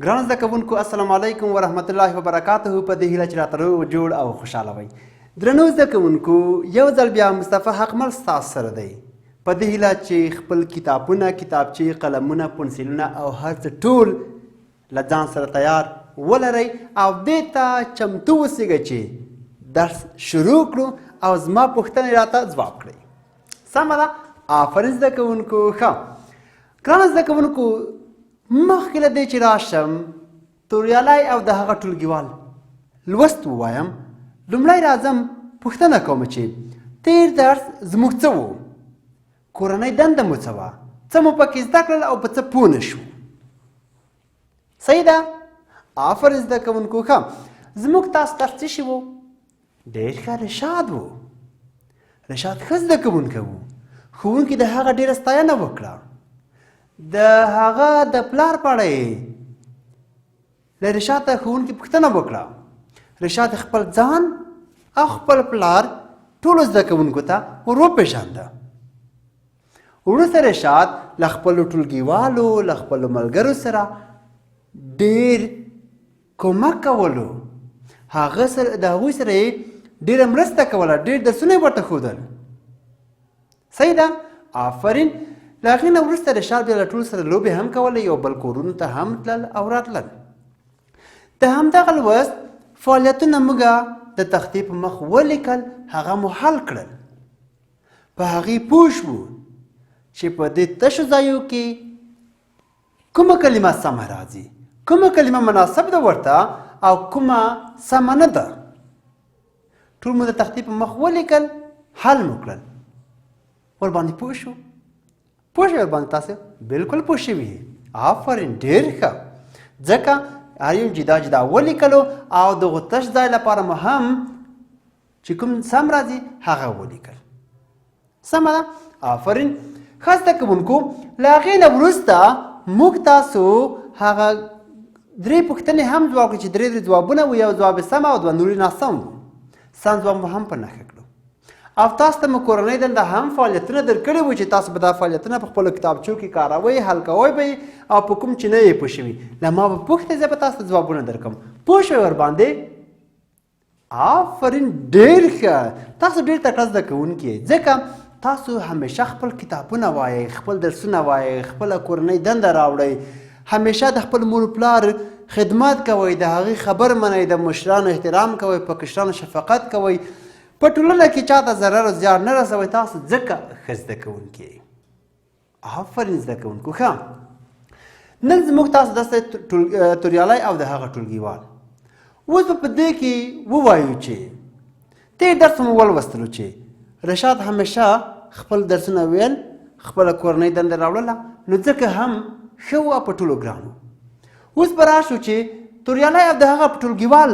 ګرانو زده کوونکو السلام علیکم ورحمت الله وبرکاته. په دې هیله چې راته روغ جوړ او خوشحاله وئ. درنو زده کوونکو یو ځل بیا مصطفی حقمل ستاسو سره دی په دې هیله چې خپل کتابونه، کتابچې، قلمونه، پنسلونه او هر څه ټول له ځان سره تیار ولرئ او دې ته چمتو اوسئ چې درس شروع کړو او زما پوښتنې راته ځواب کړئ. سمه ده؟ آفرین زده کوونکو. ښه ګرانو زده کوونکو، مخکې له دې چې راشم توریالی او د هغه ټولګیوال لوست ووایم، لومړی راځم پوښتنه کوم چې تیر درس زموږ څه و؟ کورنۍ دنده مو څه وه؟ څه مو پکې زده کړل او په څه پوه نه شو؟ صحیح ده؟ آفرین زده کوونکو. ښه زموږ تاسو درس څه شی و؟ ډېر ښه، رشاد و. رشاد ښه زده کوونکی و. ښوونکي د هغه ډېره ستاینه وکړه. د هغه د پلار په اړه یې له رشاد ته ښوونکي پوښتنه وکړه. رشاد خپل ځان او خپل پلار ټولو زده کوونکو ته ور وپېژانده. وروسته رشاد له خپلو ټولګیوالو، له خپلو ملګرو سره ډېر کومک کولو. هغه سره د هغوی سره یې ډېره مرسته کوله، ډېر درسونه یې ورته ښودل. صحیح ده؟ آفرین. له هغې نه وروسته رشاد بیا له ټولو سره لوبې هم کولې، یو بل کورونو ته هم تلل او راتلل. د همدغه لوست فعالیتونه موږ د تختې په مخ ولیکل، هغه مو حل کړل. په هغې پوه شوو چې په دې تشو ځایو کې کومه کلمه سمه راځي، کومه کلمه مناسب ده ورته او کومه سمه نه ده. ټول مو د تختې په مخ ولیکل، حل مو کړل. ورباندې پوه شو؟ پوه شوې ورباندې تاسې؟ بلکل پوه شوي. آفرین، ډېر ښه. ځکه هر یو جدا جدا ولیکلو او دغو تش ځای لپاره مو هم چې کوم سم راځي هغه ولیکل. سمه ده؟ آفرین. ښه زده کوونکو، له هغې نه وروسته موږ تاسو هغه درې پوښتنې هم ځواب کړو چې درې ځوابونه وو، یو ځواب سم او دوه نور ناسم وو. سم ځواب مو هم په نښه کړو او تاسو ته مو کورنۍ دنده هم فعالیتونه درکړي وو چې تاسو به دا فعالیتونه په خپلو کتابچو کې کاروئ، حل کوئ به یې او په کوم چې نه یې پوه شوي له ما به پوښتئ، زه به تاسو ته ځوابونه درکړم. پوه شوئ ورباندې؟ آفرین، ډېر ښه. تاسو ډېر تکړه زده کوونکي یئ، ځکه تاسو همیشه خپل کتابونه وایئ، خپل درسونه وایئ، خپله کورنۍ دنده راوړئ، همیشه د خپل مور پلار خدمت کوئ، د هغې خبر منئ، د مشرانو احترام کوئ، په کشرانو شفقت کوئ، په ټولنه کې چاته ضرر او زیان نه رسوئ. تاسو ځکه ښه زده کوونکي یئ. آفرین زده کوونکو. ښه نن زموږ تاسو داسې توریالی او د هغه ټولګیوال. اوس به په دې کې ووایو چې تېر درس مو ولوستلو چې رشاد همیشه خپل درسونه ویل، خپله کورنۍ دنده راوړله، نو ځکه هم ښه وه، په ټولو ګران و. اوس به راشو چې توریالی او د هغه ټولګیوال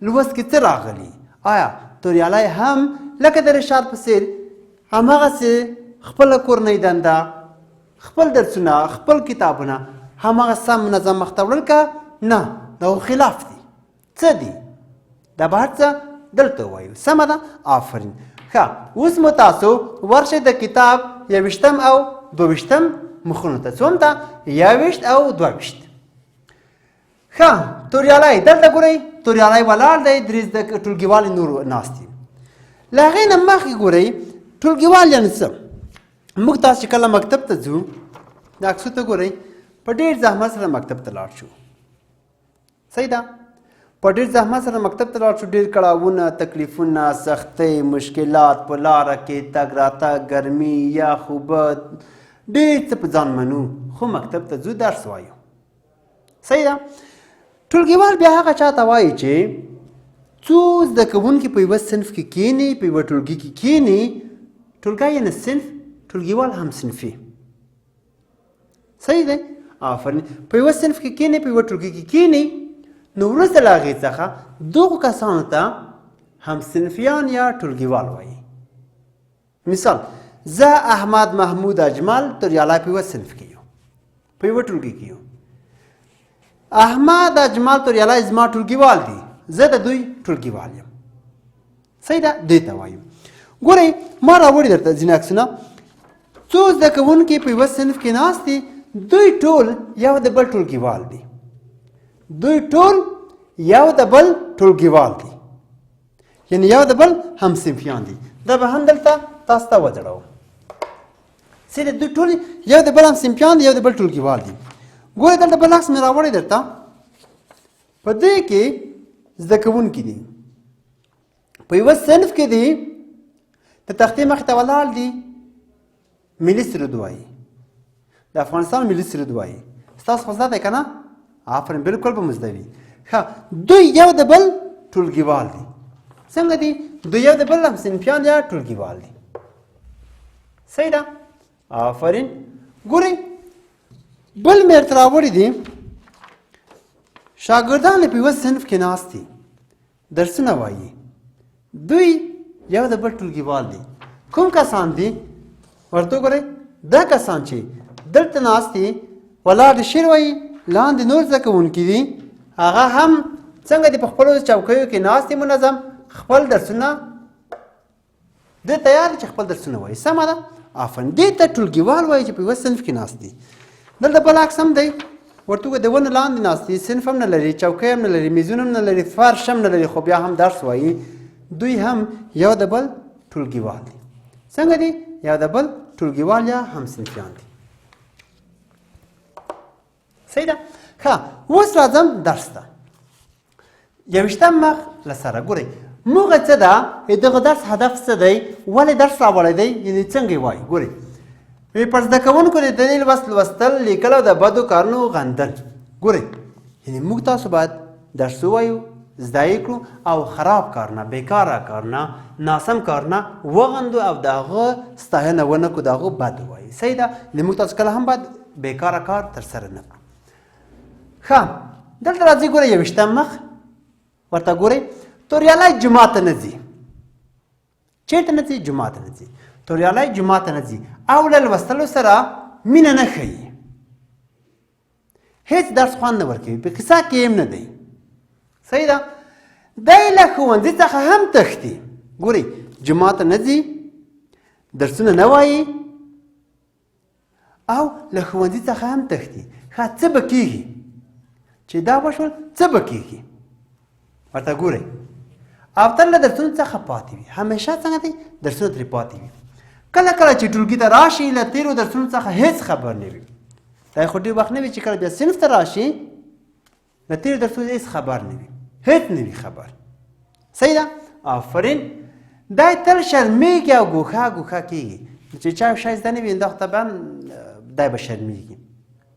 لوست کې څه راغلي. آیا توریالی هم لکه د رشاد په څېر هماغسې خپله کورنۍ دنده، خپل درسونه، خپل کتابونه هماغه سم منظم مخته وړل که نه؟ د هغو خلاف دي. څه دي؟ دا به هر څه دلته ووایو. سمه ده؟ آفرین. ښه اوس مو تاسو ورشئ د کتاب 21 او 22 مخونو ته. څوم ته؟ 21 او 22. ښه توریالی دلته ګورئ، توریالی ولاړ دی، درې زده ټولګیوال نور ناست دي. له هغې نه مخکې ګورئ ټولګیوال یعنې څه؟ موږ تاسو چې کله مکتب ته ځو، د عکسو ته ګورئ، په ډېر زحمت سره مکتب ته لاړ شو. صحیح ده؟ په ډېر زحمت سره مکتب ته لاړ شو، ډېر کړاوونه، تکلیفونه، سختۍ، مشکلات په لاره کې، تګ راتګ، ګرمي، یخ، اوبه، ډېر څه په ځان منو، خو مکتب ته ځو، درس وایو. صحیح ده؟ ټولګیوال بیا هغه چا ته وایي چې څو زده کوونکي په یوه صنف کې کښېني، په یوه ټولګي کې کښېني. ټولګی یعنې صنف، ټولګیوال هم صنفي. صحیح دی؟ آفرین. په یوه صنف کې کښېني، په یوه ټولګي کې کښېني، نو وروسته له هغې څخه دغو کسانو ته هم صنفیان یا ټولګیوال وایي. مثال، زه احمد، محمود، اجمل توریالی په یوه صنف کې یو، په یوه ټولګي کې یو. احمد، اجمل، توریالی زما ټولګیوال دي، زه د دوی ټولګیوال یم. صحیح ده؟ دې ته وایو. ګورئ ما راوړي درته ځینې عکسونه. څو زده کوونکي په یوه صنف کې ناست دي، دوی ټول یو د بل ټولګیوال دي. دوی ټول یو د بل ټولګیوال دي، یعنی یو د بل همصنفیان دي. دا به هم دلته تاسو ته وځړوم. سیده دوی ټول یو د بل همصنفیان دي، یو د بل ټولګیوال دي. ګورئ دلته بل عکس مې راوړی درته. په دې کې زده کوونکي دي، په یوه صنف کې دي، د تختې مخې ته ولاړ دي، ملي سرود وایي، د افغانستان ملي سرود وایي. ستاسو خو زده دی که نه؟ آفرین، بلکل به مو زده وي. ښه، دوی یو د بل ټولګیوال دي. څنګه دي؟ دوی یو د بل همصنفیان یا ټولګیوال دي. صحیح ده؟ آفرین. ګورئ بل مې درته راوړي دي، شاګردان په یوه صنف کې ناست دي، درسونه وایي. دوی یو د بل ټولګیوال دي. کوم کسان دي؟ ورته وګورئ، دا کسان چې دلته ناست دي ولاړ دي شعر وایي، لاندې نور زده کوونکي دي، هغه هم څنګه دي په خپلو چوکیو کې ناست دي منظم، خپل درسونه دوی تیار دي چې خپل درسونه وایي. سمه ده؟ آفرین. دې ته ټولګیوال وایي چې په یوه صنف کې ناست دي. دلته بل عکس هم دی، ورته وګورئ د ونو لاندې ناست دي، صنف هم نه لري، چوکۍ هم نه لري، میزونه هم نه لري، فرش هم نه لري، خو بیا هم درس وایي. دوی هم یو د بل ټولګیوال دي. څنګه دي؟ یو د بل ټولګیوال یا همصنفیان دي. صحیح ده؟ ښه، اوس راځم درس ته. 21 مخ له سره ګورئ، موږ څه ده؟ دغه درس هدف څه دی؟ ولې درس راوړی دی؟ یعنې څنګه یې وایي؟ ګورئ، پر زده کوونکو د دې لوستل، لیکل او د بدو کارونو غندل. ګورئ، یعنې موږ تاسو باید درس ووایو، زده یې کړو او خراب کارونه، بیکاره کارونه، ناسم کارونه وغندو او د هغه ستاینه ونه کړو، د هغه بد ووایي. صحیح ده؟ یعنې موږ تاسو کله هم باید بیکاره کار ترسره نه کړو. ښه، دلته راځئ ګورئ 21 مخ ورته ګورئ، توریالی جومات ته نه ځي. چېرته نه ځي؟ جومات ته نه ځي. توریالی جومات ته نه ځي او له لوستلو سره مینه نه ښیي، هېڅ درس خوند نه ورکوي، په کیسه کې هم نه دی. صحیح ده؟ دی له ښوونځي څخه هم تښتي. ګورئ، جومات ته نه ځي، درسونه نه وایي او له ښوونځي څخه هم تښتي. ښه، څه به کېږي چې دا وشول؟ څه به کېږي ورته ګورئ. او تل له درسونو څخه پاتې وي، همیشه څنګه دی؟ درسونه ترې پاتې وي. کله کله چې ټولګي ته راشي، له تېرو درسونو څخه هېڅ خبر نه وي. دا خو ډېر وخت نه وي چې کله بیا صنف ته راشي، له تېرو درسونو هېڅ خبر نه وي، هېڅ نه وي خبر. صحیح ده؟ آفرین. دی تل شرمېږي او ګوښه ګوښه کېږي. چې چا یو شی زده نه وي، دا خو طبعا دی به شرمېږي،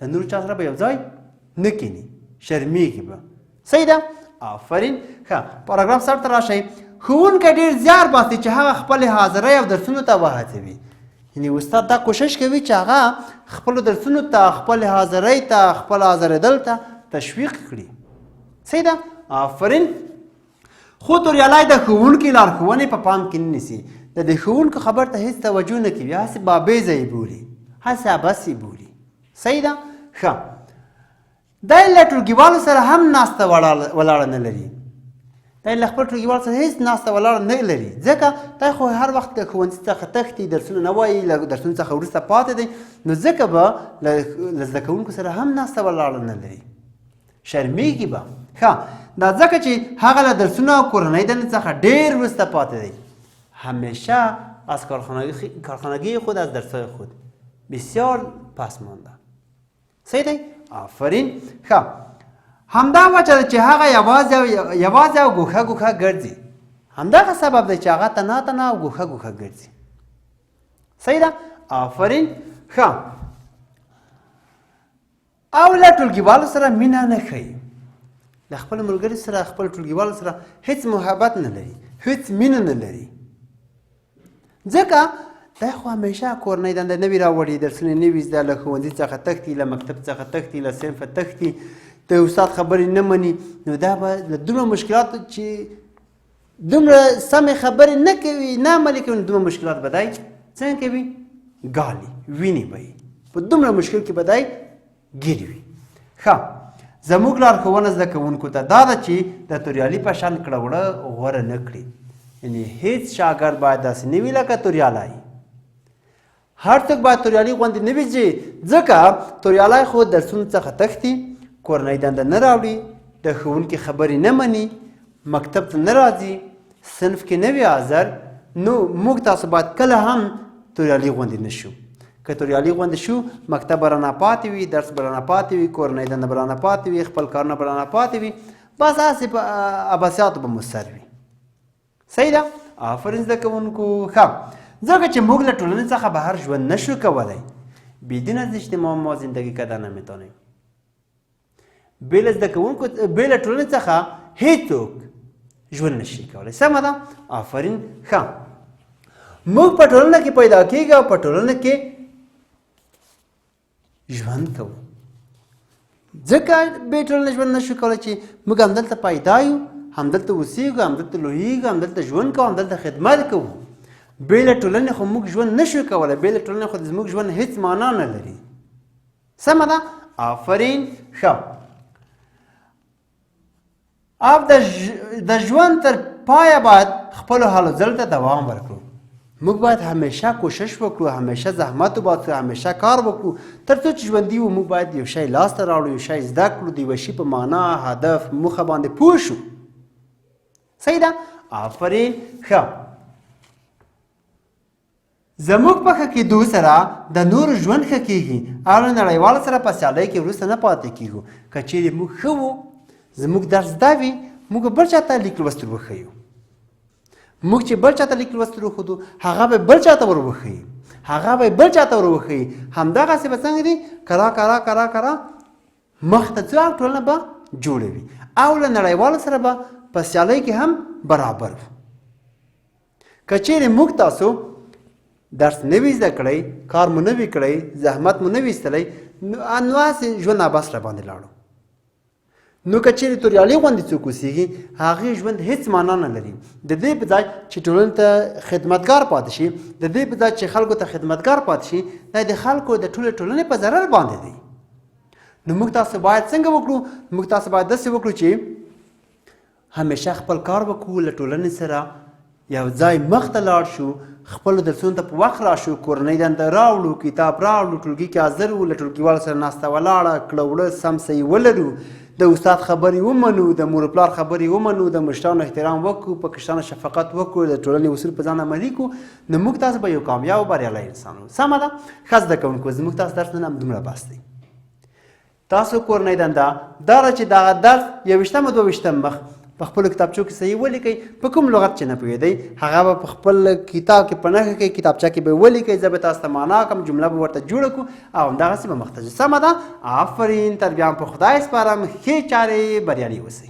د نورو چا سره به یو ځای نه کښېني، شرمېږي به. صحیح ده؟ آفرین. ښه، پاراګراف سر ته راشئ. ښوونکی ډېر زیار باسي چې هغه خپلې حاضرۍ او درسونو ته وهڅوي. یعنې استاد دا کوشش کوي چې هغه خپلو درسونو ته، خپلې حاضرۍ ته، خپل حاضرېدل ته تشویق کړي. صحیح ده؟ آفرین. خو توریالی د ښوونکي لارښوونې په پام کې نه نیسي، د دې ښوونکو خبر ته هېڅ توجه نه کوي، هسې بابیزه یې بولي، هسې عبث یې بولي. صحیح ده؟ ښه، دی له ټولګیوالو سره هم ناسته ولاړه نه لري. دی له خپل ټولګیوال سره هېڅ ناسته ولاړه نه لري، ځکه دی خو هر وخت له ښوونځي څخه تښتي، درسونه نه وایي، له درسونو څخه وروسته پاتې دی، نو ځکه به له زده کوونکو سره هم ناسته ولاړه نه لري، شرمېږي به. ښه، دا ځکه چې هغه له درسونو او کورنۍ دندې څخه ډېر وروسته پاتې دی. همیشه از کارخانگی خود، از درسهای خود بسیار پس مانده. صحیح دی؟ آفرین. ښه، همدا وجه ده چې هغه یوازې او ګوښه ګوښه ګرځي. همدغه سبب دی چې هغه تنها تنها او ګوښه ګوښه ګرځي. صحیح ده؟ آفرین. ښه، او له ټولګیوالو سره مینه نه ښیي، له خپلو ملګرو سره، خپل ټولګیوالو سره هېڅ محبت نه لري، هېڅ مینه نه لري، ځکه دی خو همیشه کورنۍ دنده نه وي راوړي، درسونه نه وي زده، له ښوونځي څخه تښتي، له مکتب څخه تښتي، له صنفه تښتي، د استاد خبرې نه مني. نو دا به له دومره مشکلاتو چې دومره سمې خبرې نه کوي، نه عملي کوي، نو دومره مشکلات به دی څنګه کوي؟ ګالي، ویني به یې، په دومره مشکل کې به دی ګیر وي. ښه، زموږ لارښوونه زده کوونکو ته دا ده چې د توریالي په شان کړه وړه غوره نه کړي. یعنې هېڅ شاګرد باید داسې نه وي لکه توریالی. هر څوک باید توریالي غوندې نه وي، ځکه توریالی خو درسونو څخه تښتي، کورنۍ دنده نه راوړي، د ښوونکي خبرې نه مني، مکتب ته نه راځي، صنف کې نه وي حاضر، نو موږ تاسو باید کله هم توریالي غوندې نه شو. که توریالي غوندې شو مکتب به رانه پاتې وي، درس به رانه پاتې وي، کورنۍ دنده به رانه پاتې وي، خپل کارونه به رانه پاتې وي، بس هسې په عباسیاتو به مو سر وي. صحیح ده؟ آفرین زده کوونکو. ښه، ځکه چې موږ له ټولنې څخه بهر ژوند نشو کولی، بدون از اجتماع ما زندگی کردن نمیتونیم. بې له زده کوونکو، بې له ټولنې څخه هیڅوک ژوند نشي کولی. سمه ده؟ آفرین. ښه، موږ په ټولنه کې پیدا کېږو او په ټولنه کې ژوند کوو. ځکه بې ټولنې ژوند نشو کولی چې موږ همدلته پیدا یو، همدلته اوسېږو، همدلته لویېږو، همدلته ژوند کوو، همدلته خدمت کوو. بې له ټولنې خو موږ ژوند نشو کولی، بې له ټولنې خو زموږ ژوند هېڅ معنا نه لري. سمه ده؟ آفرین. ښه، او د ژوند تر پایه باید خپلو هلو ځلو ته دوام ورکړو. موږ باید همیشه کوشش وکړو، همیشه زحمت وباسو، همیشه کار وکړو. تر څو چې ژوندي وو موږ باید یو شی لاسته راوړو، یو شی زده کړو، د یوه شي په معنا، هدف، موخه باندې پوه شو. صحیح ده؟ آفرین. ښه، زموږ په ښه کېدو سره د نورو ژوند ښه کېږي او له نړیوالو سره په سیالۍ کې وروسته نه پاتې کېږو. که چیرې موږ ښه وو، زموږ درس زده وي، موږ بل چاته لیک لوستل وښیو. موږ چې بل چاته لیک لوستل وښودو، هغه به بل چاته ور وښیي، هغه به بل چاته ور وښیي. همدغسې به څنګه دي کرا مخ ته ځو او ټولنه به جوړه وي او له نړیوالو سره به په سیالۍ کې هم برابر وو. که چیرې موږ تاسو درس نه وي زده کړی، کار مو نه وي کړی، زحمت مو نه وي ایستلی، نو هسې ژوند عباس را باندې لاړو. نو که چیرې توریالي غوندې څوک اوسېږي، هغې ژوند هېڅ معنا نه لري. د دې په ځای چې ټولنې ته خدمتګار پاتې شي، د دې په ځای چې خلکو ته خدمتګار پاتې شي، دا د خلکو د ټولې ټولنې په ضرر باندې دی. نو موږ تاسو باید څنګه وکړو؟ موږ تاسو باید داسې وکړو چې همیشه خپل کار وکړو، له ټولنې سره یو ځای مخ ته لاړ شو، خپلو درسونو ته په وخت راشو، کورنۍ دنده راوړو، کتاب راوړو، ټولګي کې حاضر وو، له ټولګیوالو سره ناسته ولاړه، کړه وړه سم صحیح ولرو، د استاد خبرې ومنو، د مور پلار خبرې ومنو، د مشرانو احترام وکړو، په کشرانو شفقت وکړو، د ټولنې اصول په ځان عملي کړو، نو موږ تاسو به یو کامیاب بریالی انسان وو. سمه ده؟ ښه زده کوونکو، زموږ تاسو درس نن همدومره بس دی. تاسو کورنۍ دنده دا ده چې دغه درس 21 او 22 مخ په خپلو کتابچو کې صحیح ولیکئ. په کوم لغت چې نه پوهېدئ هغه به په خپل کتاب کې په نښه کې کتابچه کې به ولیکئ. زه به تاسو ته معنا کړم، جمله به ورته جوړه کړو او همدغسې به مخته ځو. سمه ده؟ آفرین. تر بیا هم په خدای سپارم. ښې چارې بریالي اوسئ.